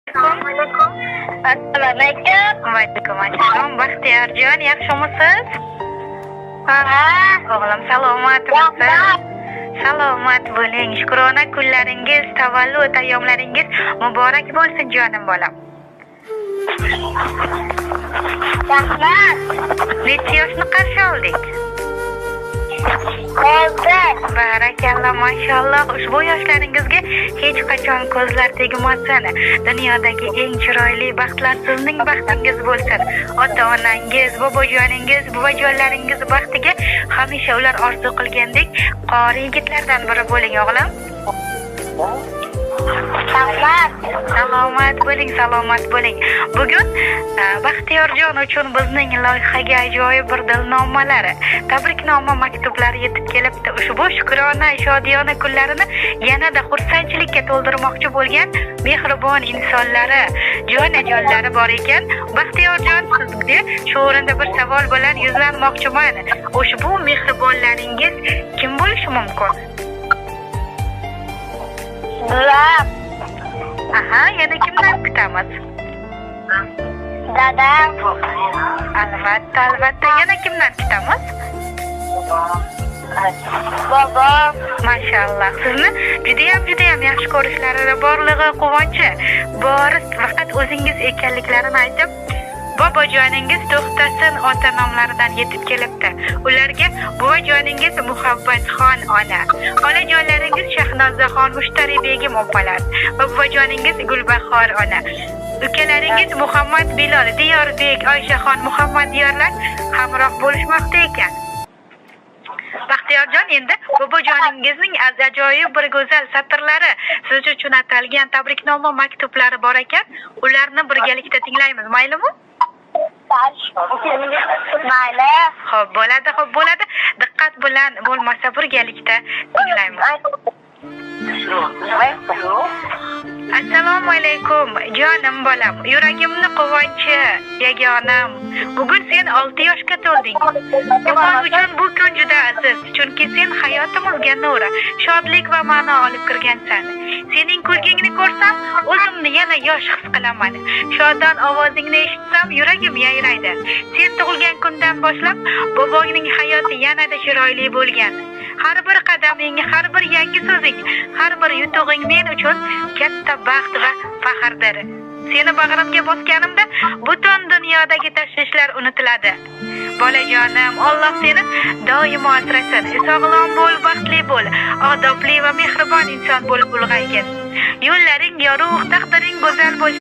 Assalomu alaykum. Va alaykum assalom. Baxtiyorjon, yaxshimisiz? O'g'lim salomatmisiz? Salomat bo'ling. Shukrona kunlaringiz, tavallud ayyomlaringiz muborak bo'lsin jonim bolam. Rahmat. Necha yoshni qarshi oldik? Barakalloh, mashalloh. Ushbu yoshlaringizga hech qachon ko'zlar tegmasin. Dunyodagi eng chiroyli baxtlar sizning baxtingiz bo'lsin. Ota-onangiz, bobojoningiz, buvajonlaringiz baxtiga hamisha ular orzu qilgandek qori yigitlardan biri bo'ling, o'g'lim. Salomat bo'ling. Bugun Baxtiyorjon uchun bizning loyihaga ajoyib bir dilnomalari, tabriknoma maktublari yetib kelibdi. Ushbu shukrona, shodiyona kunlarini yanada xursandchilikka to'ldirmoqchi bo'lgan mehribon insonlari, jonajonlari bor ekan. Baxtiyorjon, sizga shu o'rinda bir savol bilan yuzlanmoqchiman. Ushbu mehribonlaringiz kim bo'lishi mumkin? Yana kimdan kutamiz? Dadam. Albatta. Yana kimdan kutamiz? Bobom. Mashalloh. Sizni judayam yaxshi ko'rishlari borlig'i quvonchi. Boris faqat o'zingiz ekanliklarini aytib, bobojoningiz to'xtasin ota nomlaridan yetib kelibdi. Ularga buvajoningiz Muhabbatxon ona, xolajonlaringiz Shahnozaxon Mushtari begim opalar va buvajoningiz Gulbahor ona, ukalaringiz Muhammad Bilol, Diyorbek, Oyshaxon, Muhammad diyorlar hamroh bo'lishmoqda ekan. Baxtiyorjon, endi bobojoningizning ajoyib bir go'zal satrlari, siz uchun atalgan tabriknoma maktublari bor ekan. Ularni birgalikda tinglaymiz, maylimi? Mayli. Xo'p, bo'ladi. Diqqat bilan bo'lmasa birgalikda tinglaymiz. Assalomu alaykum, jonim bolam, yuragimni quvonchi, yagonam. Bugun sen 6 yoshga to'lding. Men uchun bu kun juda aziz, chunki sen hayotimizga nur, shodlik va ma'no olib kirgansan. Sening kulgingni ko'rsam, o'zimni yana yosh his qilaman. Shodon ovozingni eshitsam, yuragim yayraydi. Sen tug'ilgan kundan boshlab bobongning hayoti yanada chiroyli bo'lgan. Har bir qadaming, har bir yangi so'zing, har bir yutug'ing men uchun katta baxt va faxrdir. Seni bag'rimga bosganimda butun dunyodagi tashvishlar unutiladi. Bolajonim, Alloh seni doimo asrasin. Sog'lom bo'l, baxtli bo'l, odobli va mehribon inson bo'lib ulg'aygin. Yo'llaring yorug', taqdiring go'zal bo'lsin.